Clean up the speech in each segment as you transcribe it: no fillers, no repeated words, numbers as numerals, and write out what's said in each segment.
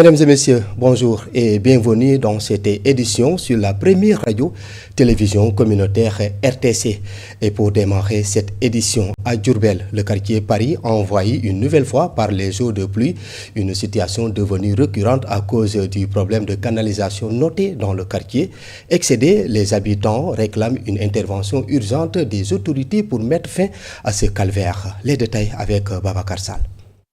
Mesdames et messieurs, bonjour et bienvenue dans cette édition sur la première radio-télévision communautaire RTC. Et pour démarrer cette édition à Diourbel, le quartier Paris a envoyé une nouvelle fois par les jours de pluie, une situation devenue récurrente à cause du problème de canalisation noté dans le quartier. Excédés, les habitants réclament une intervention urgente des autorités pour mettre fin à ce calvaire. Les détails avec Babacar Sall.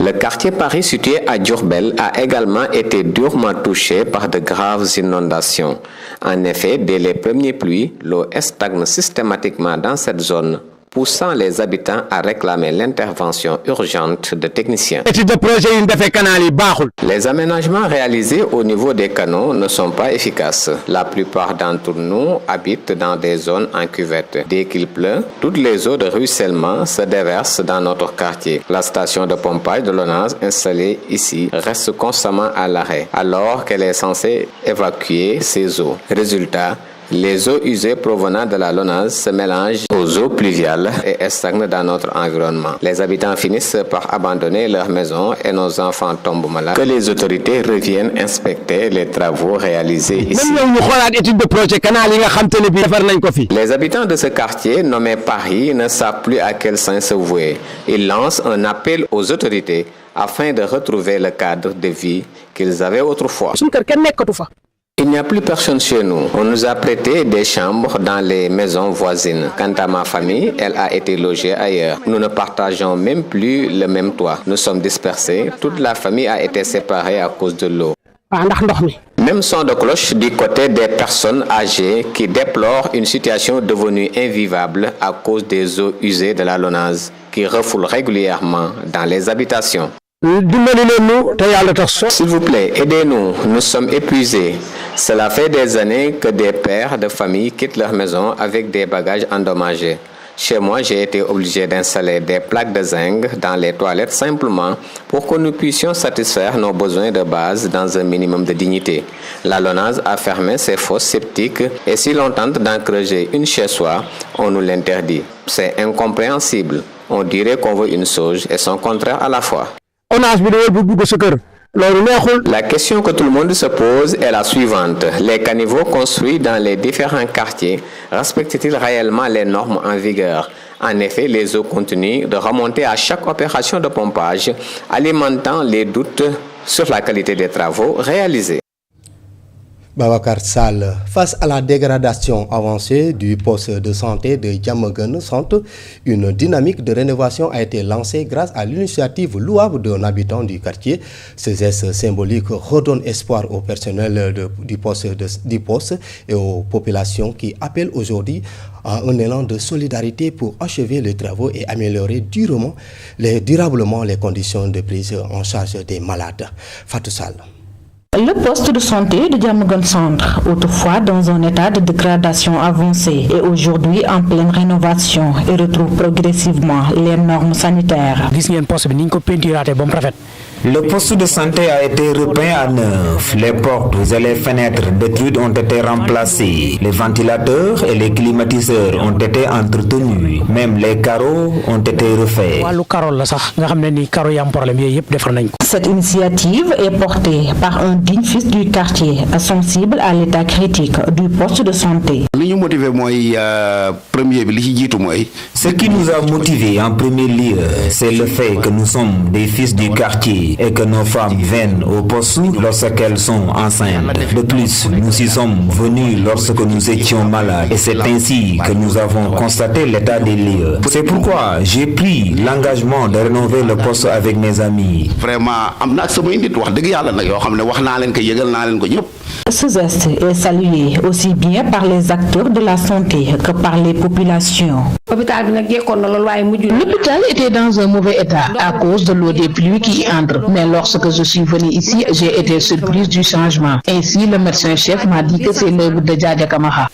Le quartier Paris situé à Diourbel a également été durement touché par de graves inondations. En effet, dès les premières pluies, l'eau stagne systématiquement dans cette zone, poussant les habitants à réclamer l'intervention urgente de techniciens. Les aménagements réalisés au niveau des canaux ne sont pas efficaces. La plupart d'entre nous habitent dans des zones en cuvette. Dès qu'il pleut, toutes les eaux de ruissellement se déversent dans notre quartier. La station de pompage de l'ONAS installée ici reste constamment à l'arrêt, alors qu'elle est censée évacuer ces eaux. Résultat, les eaux usées provenant de la LONASE se mélangent aux eaux pluviales et stagnent dans notre environnement. Les habitants finissent par abandonner leurs maisons et nos enfants tombent malades. Que les autorités reviennent inspecter les travaux réalisés ici. Les habitants de ce quartier nommé Paris ne savent plus à quel saint se vouer. Ils lancent un appel aux autorités afin de retrouver le cadre de vie qu'ils avaient autrefois. Il n'y a plus personne chez nous. On nous a prêté des chambres dans les maisons voisines. Quant à ma famille, elle a été logée ailleurs. Nous ne partageons même plus le même toit. Nous sommes dispersés. Toute la famille a été séparée à cause de l'eau. Même son de cloche du côté des personnes âgées qui déplorent une situation devenue invivable à cause des eaux usées de la LONASE qui refoulent régulièrement dans les habitations. S'il vous plaît, aidez-nous, nous sommes épuisés. Cela fait des années que des pères de famille quittent leur maison avec des bagages endommagés. Chez moi, j'ai été obligé d'installer des plaques de zinc dans les toilettes simplement pour que nous puissions satisfaire nos besoins de base dans un minimum de dignité. La LONASE a fermé ses fosses septiques et si l'on tente d'en creuser une chez soi, on nous l'interdit. C'est incompréhensible. On dirait qu'on veut une chose et son contraire à la fois. La question que tout le monde se pose est la suivante. Les caniveaux construits dans les différents quartiers respectent-ils réellement les normes en vigueur? En effet, les eaux continuent de remonter à chaque opération de pompage, alimentant les doutes sur la qualité des travaux réalisés. Babacar Sall, face à la dégradation avancée du poste de santé de Diamaguène Centre, une dynamique de rénovation a été lancée grâce à l'initiative louable d'un habitant du quartier. Ce geste symbolique redonne espoir au personnel du poste et aux populations qui appellent aujourd'hui à un élan de solidarité pour achever les travaux et améliorer durablement les conditions de prise en charge des malades. Fatou Sall. Le poste de santé de Diamaguène Centre, autrefois dans un état de dégradation avancée, est aujourd'hui en pleine rénovation et retrouve progressivement les normes sanitaires. Le poste de santé a été repeint à neuf. Les portes et les fenêtres détruites ont été remplacées. Les ventilateurs et les climatiseurs ont été entretenus. Même les carreaux ont été refaits. Cette initiative est portée par un digne fils du quartier, sensible à l'état critique du poste de santé. Ce qui nous a motivés en premier lieu, c'est le fait que nous sommes des fils du quartier et que nos femmes viennent au poste lorsqu'elles sont enceintes. De plus, nous y sommes venus lorsque nous étions malades et c'est ainsi que nous avons constaté l'état des lieux. C'est pourquoi j'ai pris l'engagement de rénover le poste avec mes amis. Ce geste est salué aussi bien par les acteurs de la santé que par les populations. L'hôpital était dans un mauvais état à cause de l'eau des pluies qui y entre. Mais lorsque je suis venue ici, j'ai été surprise du changement. Ainsi, le médecin-chef m'a dit que c'est l'œuvre de Djadja Kamara.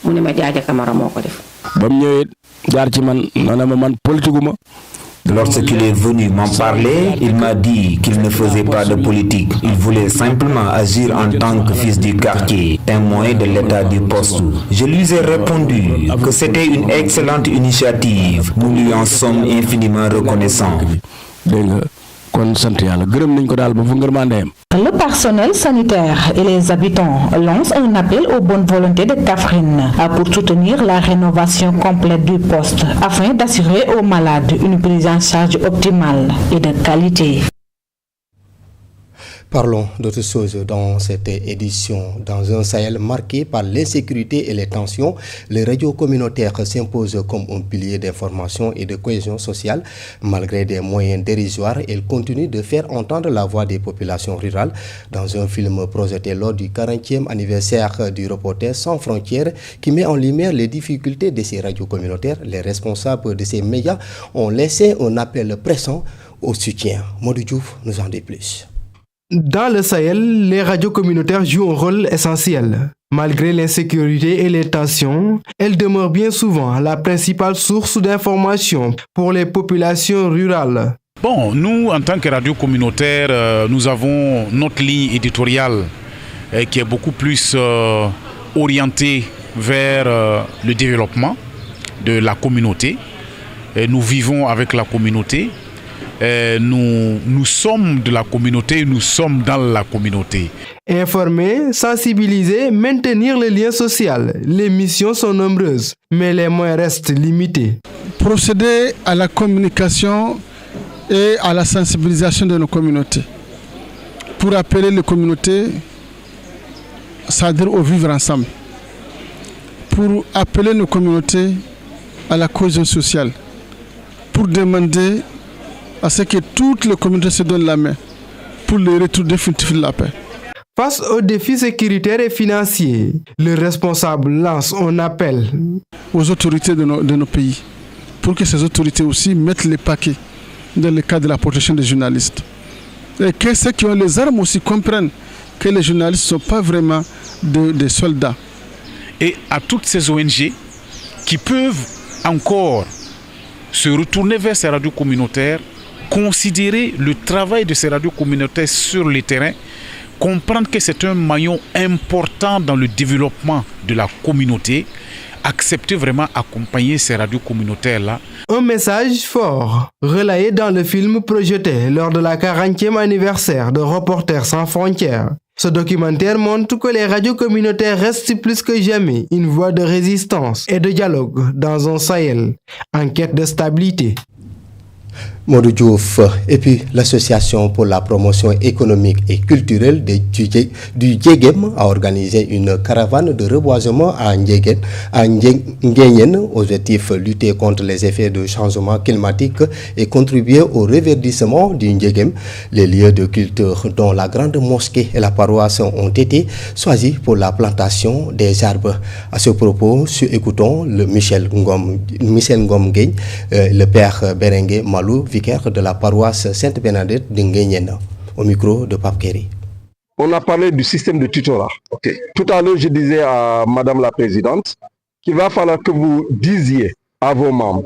Lorsqu'il est venu m'en parler, il m'a dit qu'il ne faisait pas de politique. Il voulait simplement agir en tant que fils du quartier, témoin de l'état du poste. Je lui ai répondu que c'était une excellente initiative. Nous lui en sommes infiniment reconnaissants. Le personnel sanitaire et les habitants lancent un appel aux bonnes volontés de Kaffrine pour soutenir la rénovation complète du poste afin d'assurer aux malades une prise en charge optimale et de qualité. Parlons d'autres choses dans cette édition. Dans un Sahel marqué par l'insécurité et les tensions, les radios communautaires s'imposent comme un pilier d'information et de cohésion sociale. Malgré des moyens dérisoires, elles continuent de faire entendre la voix des populations rurales. Dans un film projeté lors du 40e anniversaire du Reporters sans frontières qui met en lumière les difficultés de ces radios communautaires, les responsables de ces médias ont laissé un appel pressant au soutien. Modou Diouf nous en dit plus. Dans le Sahel, les radios communautaires jouent un rôle essentiel. Malgré l'insécurité et les tensions, elles demeurent bien souvent la principale source d'information pour les populations rurales. Bon, nous, en tant que radio communautaire, nous avons notre ligne éditoriale qui est beaucoup plus orientée vers le développement de la communauté. Et nous vivons avec la communauté. Nous sommes de la communauté, nous sommes dans la communauté. Informer, sensibiliser, maintenir le lien social. Les missions sont nombreuses, mais les moyens restent limités. Procéder à la communication et à la sensibilisation de nos communautés. Pour appeler les communautés, c'est-à-dire au vivre ensemble. Pour appeler nos communautés à la cohésion sociale. Pour demander à ce que toutes les communautés se donnent la main pour le retour définitif de la paix. Face aux défis sécuritaires et financiers, le responsable lance un appel aux autorités de nos pays pour que ces autorités aussi mettent les paquets dans le cadre de la protection des journalistes. Et que ceux qui ont les armes aussi comprennent que les journalistes ne sont pas vraiment des soldats. Et à toutes ces ONG qui peuvent encore se retourner vers ces radios communautaires, considérer le travail de ces radios communautaires sur le terrain, comprendre que c'est un maillon important dans le développement de la communauté, accepter vraiment accompagner ces radios communautaires-là. Un message fort, relayé dans le film projeté lors de la 40e anniversaire de Reporters sans frontières. Ce documentaire montre que les radios communautaires restent plus que jamais une voie de résistance et de dialogue dans un Sahel en quête de stabilité. Modou Diouf. Et puis l'association pour la promotion économique et culturelle du Djegem a organisé une caravane de reboisement à Nguyen, objectif lutter contre les effets de changement climatique et contribuer au reverdissement du Djegem. Les lieux de culte dont la grande mosquée et la paroisse ont été choisis pour la plantation des arbres. À ce propos, écoutons le Michel Ngom Nguyen, le père Berengue Malou, vicaire de la paroisse Sainte-Bernadette de Nguyen, au micro de Pape Kéry. On a parlé du système de tutorat. Tout à l'heure, je disais à Madame la Présidente qu'il va falloir que vous disiez à vos membres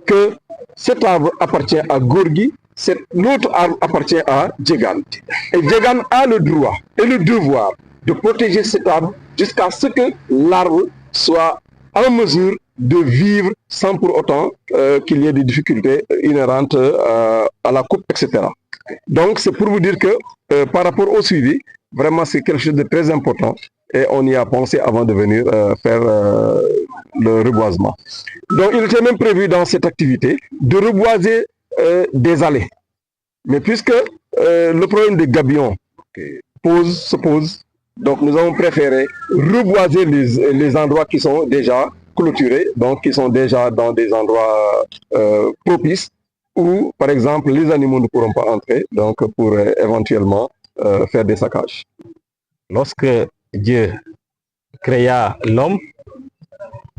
que cet arbre appartient à Gorgui, l'autre arbre appartient à Djegan. Et Djegan a le droit et le devoir de protéger cet arbre jusqu'à ce que l'arbre soit en mesure de vivre sans pour autant qu'il y ait des difficultés inhérentes à la coupe, etc. Donc c'est pour vous dire que par rapport au suivi, vraiment c'est quelque chose de très important et on y a pensé avant de venir faire le reboisement. Donc il était même prévu dans cette activité de reboiser des allées. Mais puisque le problème des gabions se pose, donc nous avons préféré reboiser les endroits qui sont déjà clôturés, donc qui sont déjà dans des endroits propices où, par exemple, les animaux ne pourront pas entrer, donc pour éventuellement faire des saccages. Lorsque Dieu créa l'homme,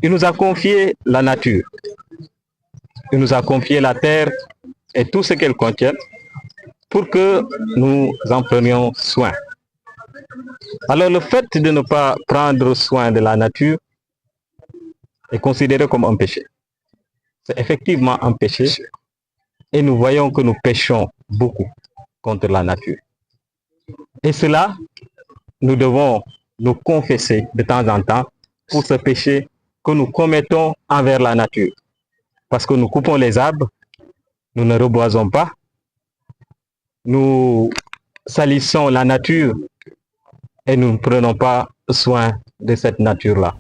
il nous a confié la nature, il nous a confié la terre et tout ce qu'elle contient pour que nous en prenions soin. Alors le fait de ne pas prendre soin de la nature est considéré comme un péché. C'est effectivement un péché et nous voyons que nous péchons beaucoup contre la nature. Et cela, nous devons nous confesser de temps en temps pour ce péché que nous commettons envers la nature. Parce que nous coupons les arbres, nous ne reboisons pas, nous salissons la nature et nous ne prenons pas soin de cette nature-là.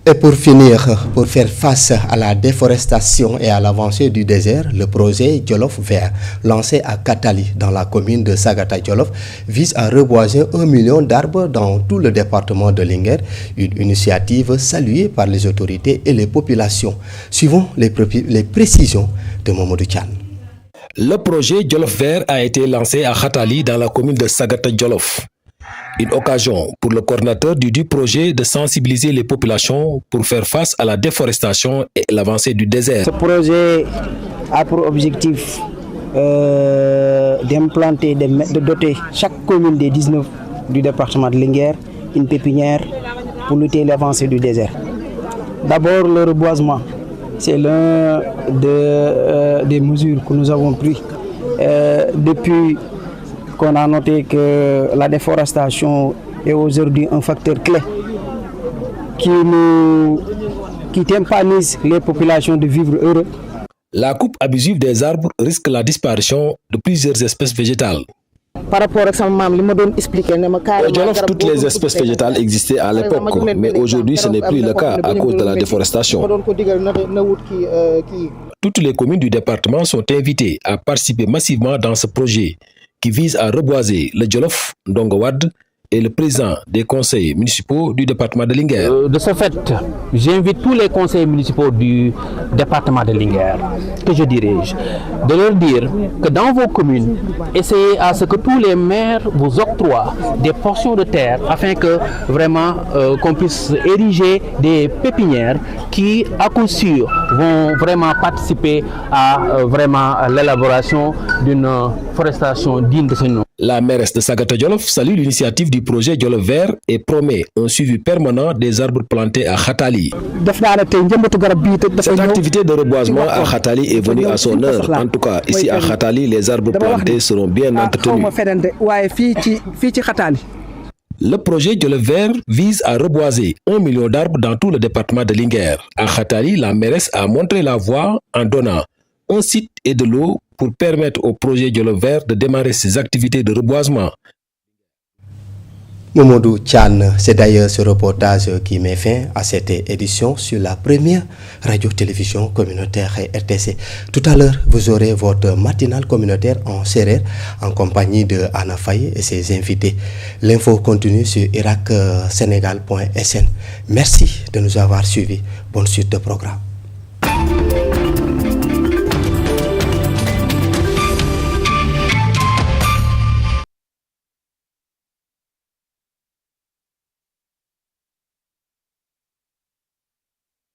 Et pour finir, pour faire face à la déforestation et à l'avancée du désert, le projet Jolof Vert, lancé à Katali, dans la commune de Sagata Jolof, vise à reboiser 1 million d'arbres dans tout le département de Linguère, une initiative saluée par les autorités et les populations. Suivons les précisions de Mamadou Tchane. Le projet Jolof Vert a été lancé à Katali, dans la commune de Sagata Jolof. Une occasion pour le coordinateur du projet de sensibiliser les populations pour faire face à la déforestation et l'avancée du désert. Ce projet a pour objectif d'implanter, de doter chaque commune des 19 du département de Linguère une pépinière pour lutter l'avancée du désert. D'abord, le reboisement, c'est l'un des mesures que nous avons prises depuis qu'on a noté que la déforestation est aujourd'hui un facteur clé qui tympanise les populations de vivre heureux. La coupe abusive des arbres risque la disparition de plusieurs espèces végétales. Par rapport à ça, au Jolof, toutes les espèces végétales existaient à l'époque, mais aujourd'hui ce n'est plus le cas à cause de la déforestation. Toutes les communes du département sont invitées à participer massivement dans ce projet qui vise à reboiser le Jolof, Ndongowad et le président des conseils municipaux du département de Linguère. De ce fait, j'invite tous les conseils municipaux du département de Linguère, que je dirige, de leur dire que dans vos communes, essayez à ce que tous les maires vous octroient des portions de terre afin que vraiment qu'on puisse ériger des pépinières qui, à coup sûr, vont vraiment participer à l'élaboration d'une forestation digne de ce nom. La mairesse de Sagata Jolof salue l'initiative du projet Jolof Vert et promet un suivi permanent des arbres plantés à Khatali. Cette activité de reboisement à Khatali est venue à son heure. En tout cas, ici à Khatali, les arbres plantés seront bien entretenus. Le projet Jolof Vert vise à reboiser 1 million d'arbres dans tout le département de Linguère. À Khatali, la mairesse a montré la voie en donnant un site et de l'eau pour permettre au projet Jolof Vert de démarrer ses activités de reboisement. Mamadou Tchane, c'est d'ailleurs ce reportage qui met fin à cette édition sur la première radio-télévision communautaire RTC. Tout à l'heure, vous aurez votre matinale communautaire en Serer en compagnie de Anna Faye et ses invités. L'info continue sur iracsenegal.sn. Merci de nous avoir suivis. Bonne suite de programme.